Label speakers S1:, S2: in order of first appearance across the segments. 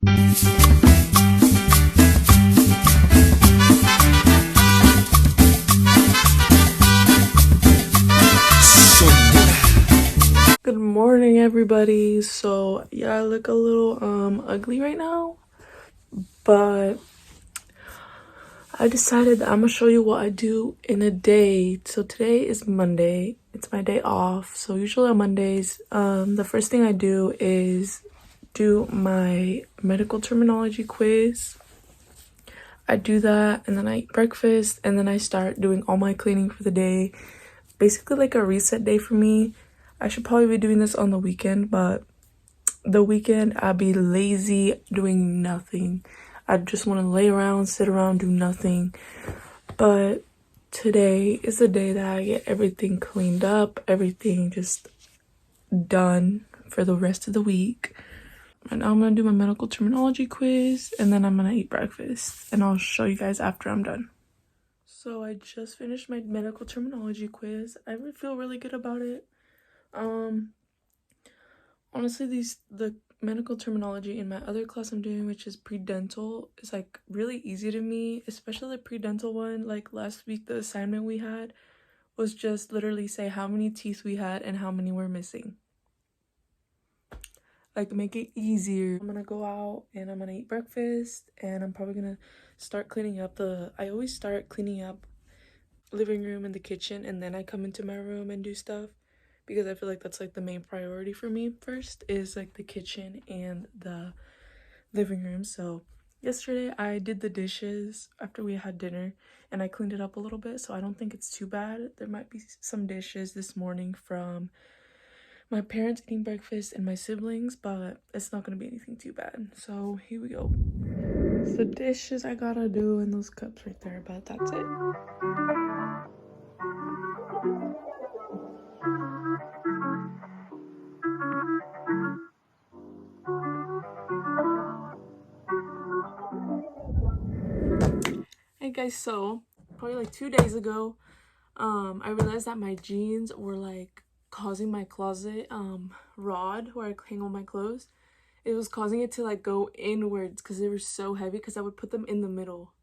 S1: Good morning, everybody. So yeah, I look a little ugly right now, but I decided that I'm gonna show you what I do in a day. So today is Monday. It's my day off. So usually on Mondays, the first thing I do is do my medical terminology quiz. I do that, and then I eat breakfast, and then I start doing all my cleaning for the day. Basically like a reset day for me. I should probably be doing this on the weekend, but the weekend I'll be lazy doing nothing. I just want to lay around, sit around, do nothing. But today is the day that I get everything cleaned up, everything just done for the rest of the week. And now I'm going to do my medical terminology quiz, and then I'm going to eat breakfast, and I'll show you guys after I'm done. So I just finished my medical terminology quiz. I feel really good about it. Honestly, the medical terminology in my other class I'm doing, which is pre-dental, is like really easy to me, especially the pre-dental one. Like last week, the assignment we had was just literally say how many teeth we had and how many were missing. Like, make it easier. I'm gonna go out and I'm gonna eat breakfast, and I'm probably gonna start cleaning up I always start cleaning up living room and the kitchen, and then I come into my room and do stuff, because I feel like that's like the main priority for me first, is like the kitchen and the living room. So yesterday I did the dishes after we had dinner, and I cleaned it up a little bit, so I don't think it's too bad. There might be some dishes this morning from my parents eating breakfast and my siblings, but it's not gonna be anything too bad. So here we go. It's the dishes I gotta do and those cups right there, but that's it. Hey guys, so probably like 2 days ago, I realized that my jeans were like causing my closet rod where I hang all my clothes. It was causing it to like go inwards because they were so heavy, because I would put them in the middle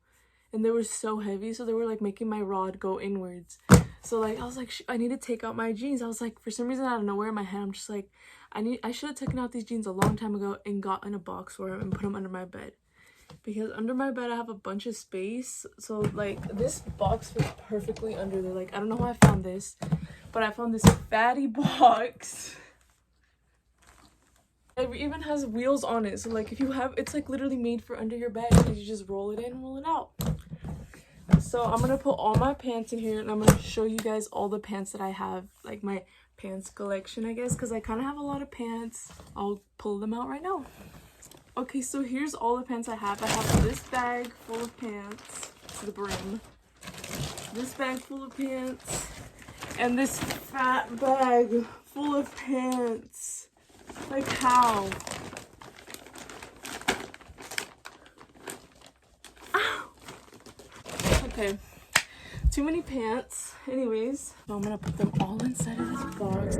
S1: and they were so heavy, so they were like making my rod go inwards. So like I was like, I need to take out my jeans. I was like, for some reason out of nowhere in my head, I'm just like, I should have taken out these jeans a long time ago and got in a box for them and put them under my bed, because under my bed I have a bunch of space. So like this box fits perfectly under there. Like I don't know how I found this, but I found this fatty box. It even has wheels on it, so like if you have, it's like literally made for under your bed, and you just roll it in, roll it out. So I'm gonna put all my pants in here, and I'm gonna show you guys all the pants that I have, like my pants collection, I guess, because I kind of have a lot of pants. I'll pull them out right now. Okay, so here's all the pants I have. I have this bag full of pants to the brim, this bag full of pants, and this fat bag full of pants. Like how? Ow! Okay, too many pants. Anyways, so I'm gonna put them all inside of this box.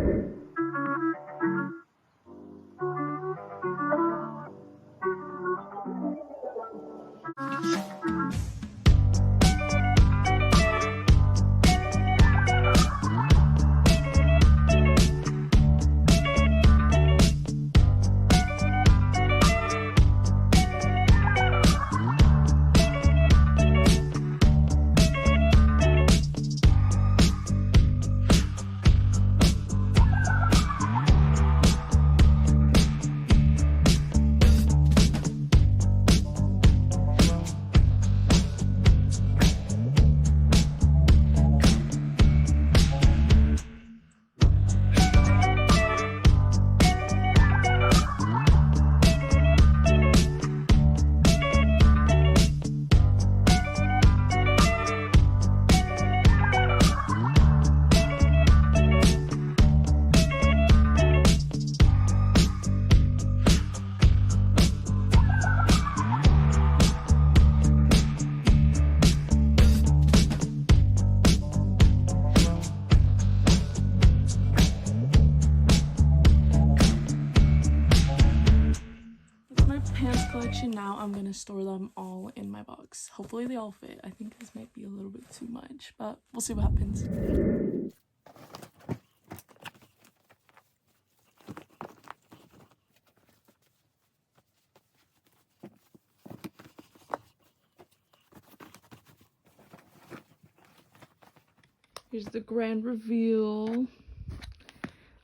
S1: Actually, now I'm gonna store them all in my box. Hopefully they all fit. I think this might be a little bit too much, but we'll see what happens. Here's the grand reveal.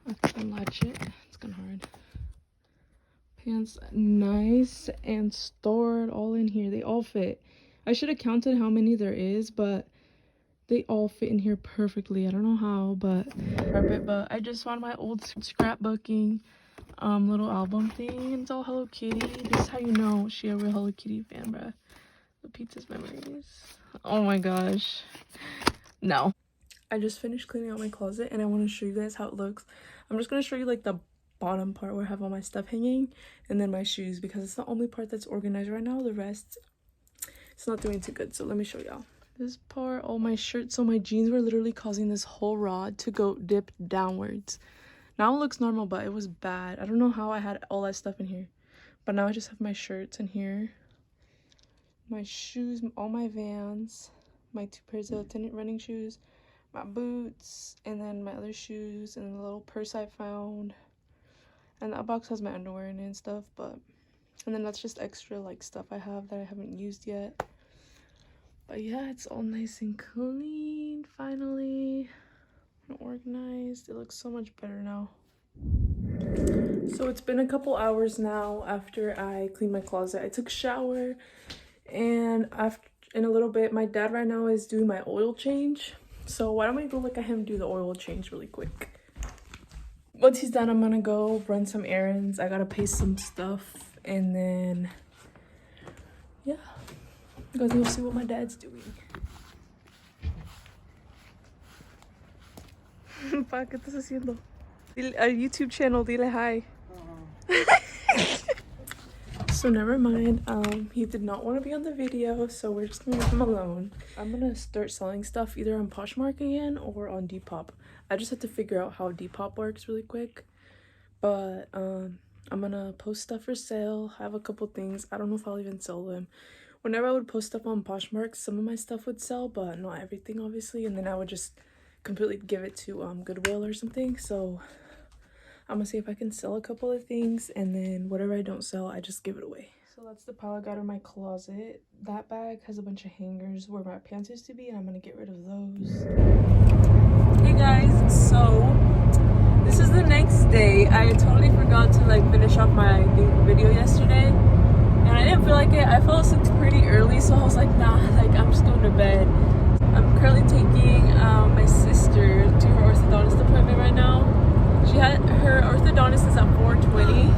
S1: Let's unlatch it. It's kind of hard. Pants nice and stored all in here. They all fit. I should have counted how many there is, but they all fit in here perfectly. I don't know how, but I just found my old scrapbooking little album thing, and it's all Hello Kitty. This is how you know she a real Hello Kitty fan, bruh. Lupita's memories. Oh my gosh. No. I just finished cleaning out my closet and I want to show you guys how it looks. I'm just going to show you like the bottom part where I have all my stuff hanging, and then my shoes, because it's the only part that's organized right now. The rest, it's not doing too good. So let me show y'all. This part, all my shirts, so my jeans were literally causing this whole rod to go dip downwards. Now it looks normal, but it was bad. I don't know how I had all that stuff in here. But now I just have my shirts in here, my shoes, all my Vans, my 2 pairs of tennis running shoes, my boots, and then my other shoes, and the little purse I found. And that box has my underwear in it and stuff, but and then that's just extra like stuff I have that I haven't used yet. But yeah, it's all nice and clean finally and organized. It looks so much better now. So it's been a couple hours now after I cleaned my closet. I took a shower, and after in a little bit, my dad right now is doing my oil change. So why don't we go look at him do the oil change really quick. Once he's done, I'm gonna go run some errands. I gotta pay some stuff, and then yeah, you guys will see what my dad's doing. Pa, ¿qué estás haciendo? Our YouTube channel, dile hi. So never mind, he did not want to be on the video, so we're just gonna leave him alone. I'm gonna start selling stuff either on Poshmark again or on Depop. I just have to figure out how Depop works really quick, but I'm gonna post stuff for sale. I have a couple things. I don't know if I'll even sell them. Whenever I would post stuff on Poshmark, some of my stuff would sell, but not everything obviously, and then I would just completely give it to Goodwill or something. So I'm gonna see if I can sell a couple of things, and then whatever I don't sell, I just give it away. So that's the pile I got in my closet. That bag has a bunch of hangers where my pants used to be, and I'm gonna get rid of those. Hey guys, so this is the next day. I totally forgot to like finish off my video yesterday, and I didn't feel like it. I fell asleep pretty early, so I was like, nah, like I'm just going to bed. I'm currently taking my sister to her orthodontist appointment right now. She had her orthodontist is at 4:20,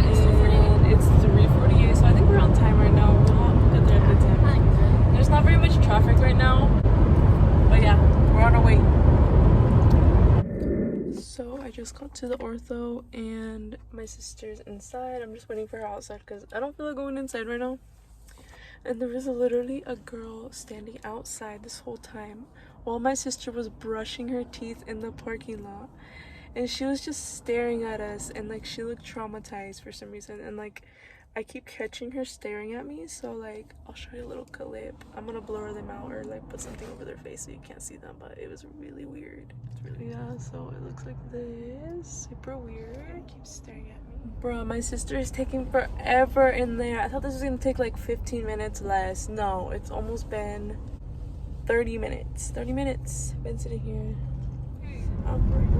S1: and it's 3:48, so I think we're on time right now. We'll get there at good time. There's not very much traffic right now, but yeah, we're on our way. So I just got to the ortho, and my sister's inside. I'm just waiting for her outside because I don't feel like going inside right now. And there was literally a girl standing outside this whole time while my sister was brushing her teeth in the parking lot, and she was just staring at us, and like she looked traumatized for some reason, and like I keep catching her staring at me, so like I'll show you a little clip. I'm gonna blur them out or like put something over their face so you can't see them, but it was really weird. It's really, yeah, so it looks like this. Super weird. Keep staring at me. Bruh, my sister is taking forever in there. I thought this was gonna take like 15 minutes less. No, it's almost been 30 minutes. 30 minutes. I've been sitting here.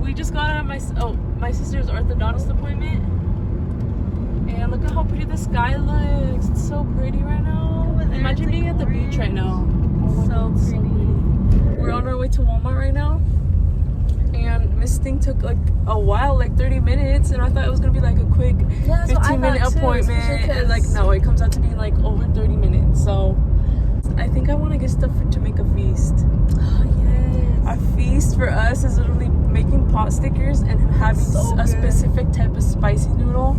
S1: We just got out of my sister's orthodontist appointment, and look at how pretty the sky looks. It's so pretty right now. Imagine being at the beach right now. Oh, so pretty. We're on our way to Walmart right now, and Miss Thing took like a while, like 30 minutes, and I thought it was gonna be like a quick 15-minute appointment, and like no, it comes out to being like over 30 minutes. So I think I want to get stuff to make a feast. Oh yes. A feast for us is literally making pot stickers and having a specific type of spicy noodle.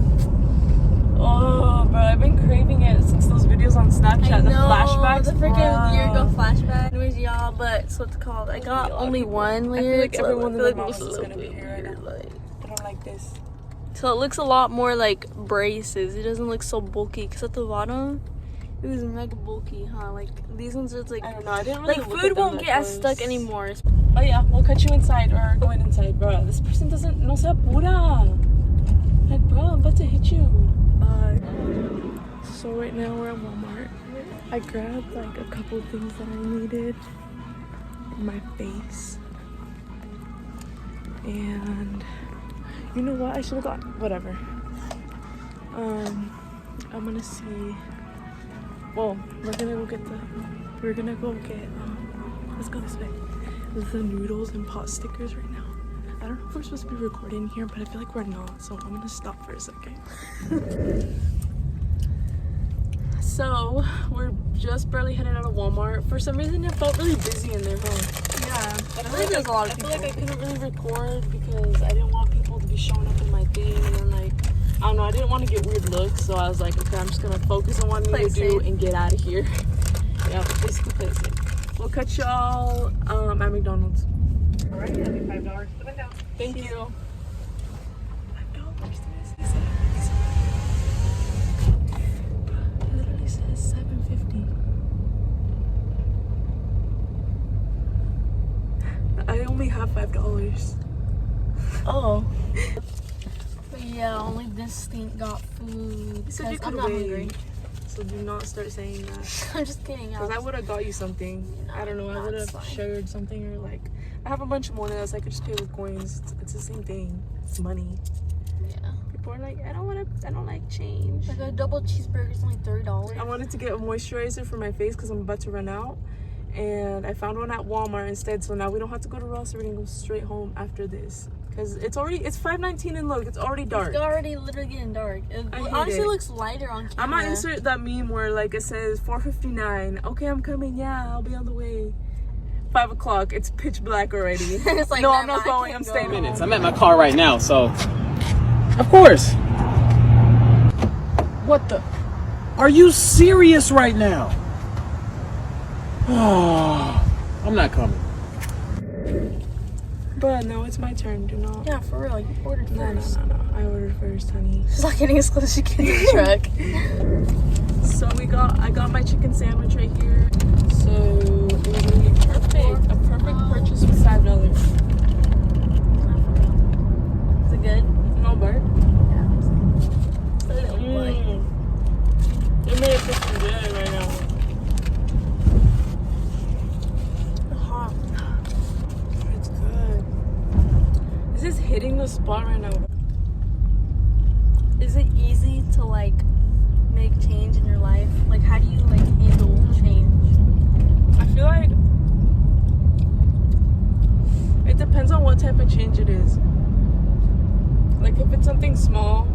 S1: Oh, bro, I've been craving it since those videos on Snapchat. The flashbacks.
S2: The freaking year ago flashback. Anyways, y'all, but so it's called. I got only one layer.
S1: I feel like everyone in the house is gonna be here right now. I don't like this.
S2: So it looks a lot more like braces. It doesn't look so bulky. Because at the bottom, it was mega bulky, huh? Like these ones are like,
S1: I don't know. I didn't really
S2: like
S1: look
S2: food
S1: at them
S2: won't
S1: that
S2: get as
S1: close.
S2: stuck anymore.
S1: Oh yeah, we'll cut you inside or go inside, bro. This person doesn't, no se apura. Like, bro, I'm about to hit you. So right now we're at Walmart. I grabbed like a couple things that I needed for my face. And you know what? I should have got whatever. I'm gonna see. Well, we're gonna go get let's go this way. The noodles and pot stickers right now. I don't know if we're supposed to be recording here, but I feel like we're not, so I'm gonna stop for a second. So we're just barely heading out of Walmart. For some reason it felt really busy in there, huh?
S2: Yeah.
S1: I
S2: feel like there's a lot of
S1: feel like I couldn't really record because I didn't want people to be showing up in my thing, and then like, I don't know, I didn't want to get weird looks, so I was like, okay, I'm just gonna focus on what I need to do and get out of here. Yeah, basically play it safe. We'll catch y'all at McDonald's.
S3: Alright, that'll be $5 to the window.
S1: Thank you. $5. It literally says $7.50. I only have $5.
S2: Oh. But yeah, only this stink got food.
S1: You said you
S2: I'm
S1: could
S2: not
S1: wait.
S2: hungry.
S1: So do not start saying that.
S2: I'm just kidding.
S1: Because I would have got you something. I don't know. I would have shared something, or like, I have a bunch more that I could just pay with coins. It's the same thing. It's money.
S2: Yeah.
S1: People are like, I don't like change.
S2: Like a double cheeseburger is only $30.
S1: I wanted to get a moisturizer for my face because I'm about to run out. And I found one at Walmart instead. So now we don't have to go to Ross. We're going to go straight home after this. Because it's $5.19 and look, it's already dark.
S2: It's already literally getting dark. It
S1: hate
S2: honestly
S1: it.
S2: looks lighter on camera.
S1: I might insert that meme where like it says 4:59. Okay, I'm coming. Yeah, I'll be on the way. 5 o'clock. It's pitch black already.
S2: It's like,
S1: no,
S2: nah,
S1: I'm not
S2: I
S1: going.
S2: can't
S1: I'm staying.
S2: go.
S4: Minutes. I'm at my car right now, so of course. What the? Are you serious right now? Oh, I'm not coming.
S1: But no, it's my turn. Do not.
S2: Yeah, for real. You ordered first.
S1: No. I ordered first, honey.
S2: She's not getting as close as she can to the truck.
S1: So I got my chicken sandwich right here. So it was really perfect. A perfect purchase for $5.
S2: Is it good?
S1: No bird.
S2: Yeah.
S1: It made it taste good right now.
S2: Hot.
S1: It's good. This is hitting the spot right now.
S2: Is it easy to like make change in your life? Like, how do you like handle change?
S1: I feel like it depends on what type of change it is. Like if it's something small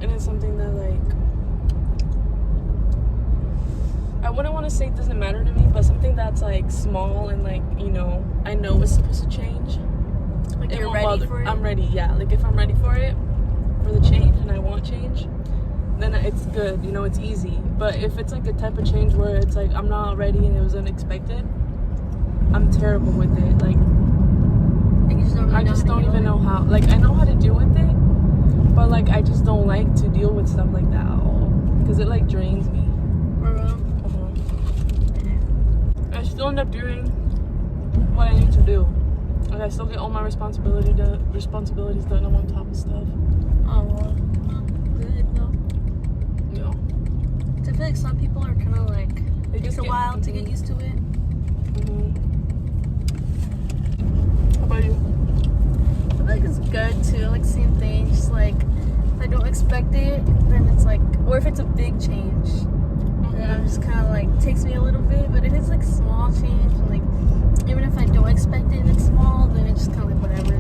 S1: and it's something that like, I wouldn't want to say it doesn't matter to me, but something that's like small and like, you know, I know it's supposed to change.
S2: Like
S1: It
S2: you're
S1: won't
S2: ready
S1: bother-
S2: for it?
S1: I'm ready, yeah. Like if I'm ready for it, for the change, and I want change, then it's good, you know, it's easy. But if it's like a type of change where it's like I'm not ready and it was unexpected, I'm terrible with it. Like
S2: Like, you just don't really
S1: I
S2: know
S1: just
S2: how to
S1: don't
S2: handle
S1: even
S2: it?
S1: know how. Like I know how to deal with it, but like I just don't like to deal with stuff like that at all because it like drains me.
S2: For real?
S1: I still end up doing what I need to do. Like I still get all my responsibilities done. I'm on top of stuff.
S2: Oh, well, good though.
S1: Yeah.
S2: So I feel like some people are kind of like,
S1: They
S2: it takes
S1: just
S2: a
S1: get-
S2: while to get used to it.
S1: How about you?
S2: I feel like it's good too. Like same thing. Just like if I don't expect it, then it's like, or if it's a big change, then I'm just kind of like takes me a little bit. But if it's like small change, and like even if I don't expect it and it's small, then it's just kind of like whatever.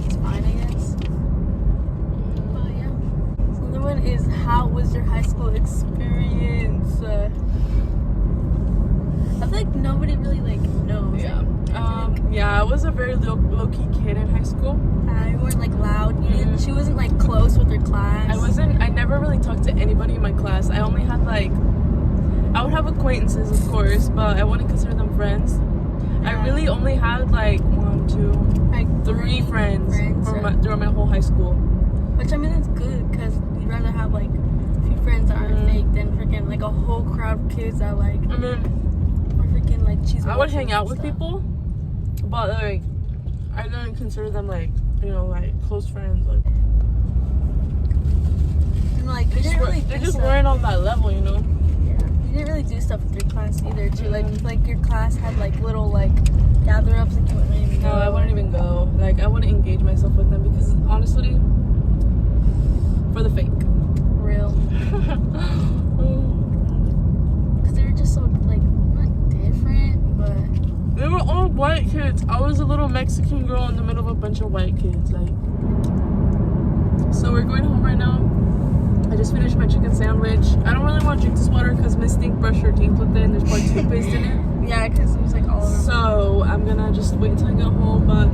S2: It's fine, I guess. But yeah. So the one is, how was your high school experience? I feel like nobody really like knows.
S1: Yeah. Yeah, I was a very low-key kid in high school.
S2: You weren't like loud. You didn't, she wasn't like close with her class.
S1: I never really talked to anybody in my class. I only had like, I would have acquaintances, of course, but I wouldn't consider them friends. I really only had like 1, 2,
S2: like
S1: 3 friends during my whole high school.
S2: Which I mean, it's good because you'd rather have like a few friends that aren't fake than freaking like a whole crowd of kids that like
S1: I mean,
S2: are freaking like cheese.
S1: I would hang out with
S2: stuff.
S1: people, but like I didn't consider them like, you know, like close friends. Like,
S2: And like they didn't really
S1: they
S2: do
S1: just
S2: stuff.
S1: weren't on that level, you know.
S2: Yeah, you didn't really do stuff with your class either. Too like your class had like little like gather ups, like you wouldn't even go.
S1: No, I wouldn't even go. Like, I wouldn't engage myself with them because honestly, for the fake.
S2: Real. Because they were just so like not different, but
S1: They were all white kids. I was a little Mexican girl in the middle of a bunch of white kids. Like, so we're going home right now. I just finished my chicken sandwich. I don't really want to drink this water because Miss Stink brushed her teeth with it and there's probably toothpaste in it.
S2: yeah, because it was like all over.
S1: So I'm gonna just wait until I get home. But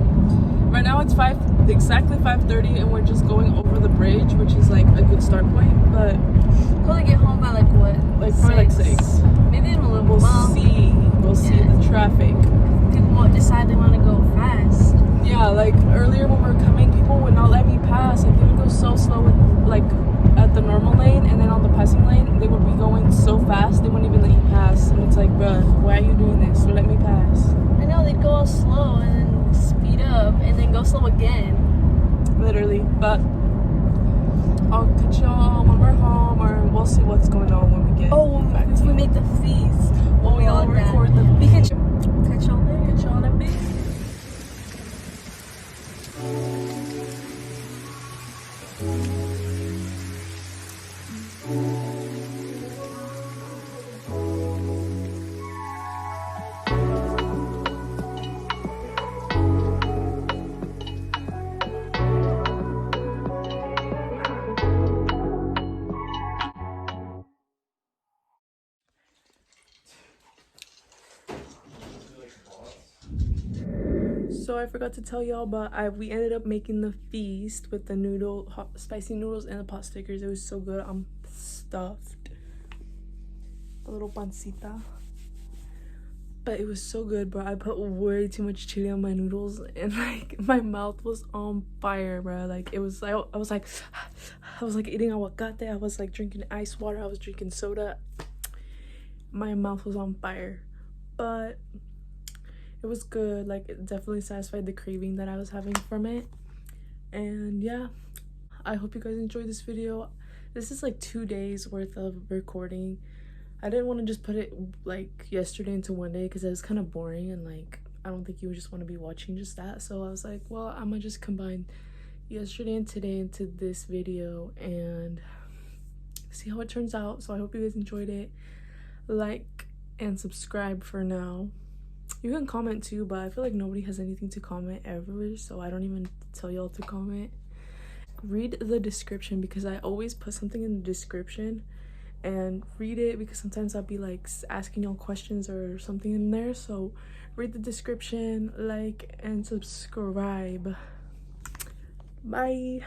S1: right now it's exactly 5:30, and we're just going over the bridge, which is like a good start point. But
S2: Probably get home by like what?
S1: like probably like 6.
S2: Maybe in a little
S1: We'll
S2: while.
S1: see. We'll see
S2: Yeah.
S1: the traffic.
S2: People won't decide they want to go fast.
S1: Yeah, like earlier when we were coming, people would not let me pass. Like they would go so slow with like at the normal lane, and then on the passing lane, they would be going so fast they wouldn't even let you pass. And it's like, bruh, why are you doing this? So let me pass.
S2: I know they'd go all slow and then speed up and then go slow again.
S1: Literally. But I'll catch y'all when we're home, or we'll see what's going on when we get back
S2: If
S1: to
S2: we
S1: you.
S2: make the feast.
S1: Oh, yeah,
S2: all
S1: we'll
S2: that.
S1: record the
S2: We can catch y'all there.
S1: catch y'all in a bit. So I forgot to tell y'all, but we ended up making the feast with the spicy noodles and the pot stickers. It was so good. I'm stuffed. A little pancita. But it was so good, bro. I put way too much chili on my noodles, and like my mouth was on fire, bro. Like it was like I was like eating aguacate. I was like drinking ice water. I was drinking soda. My mouth was on fire, but it was good. Like it definitely satisfied the craving that I was having from it. And yeah, I hope you guys enjoyed this video. This is like 2 days worth of recording. I didn't want to just put it like yesterday into one day because it was kind of boring, and like I don't think you would just want to be watching just that. So I was like, well, I'm gonna just combine yesterday and today into this video and see how it turns out. So I hope you guys enjoyed it. Like and subscribe for now. You can comment too, but I feel like nobody has anything to comment ever, so I don't even tell y'all to comment. Read the description because I always put something in the description, and read it because sometimes I'll be like asking y'all questions or something in there. So read the description, like and subscribe. Bye.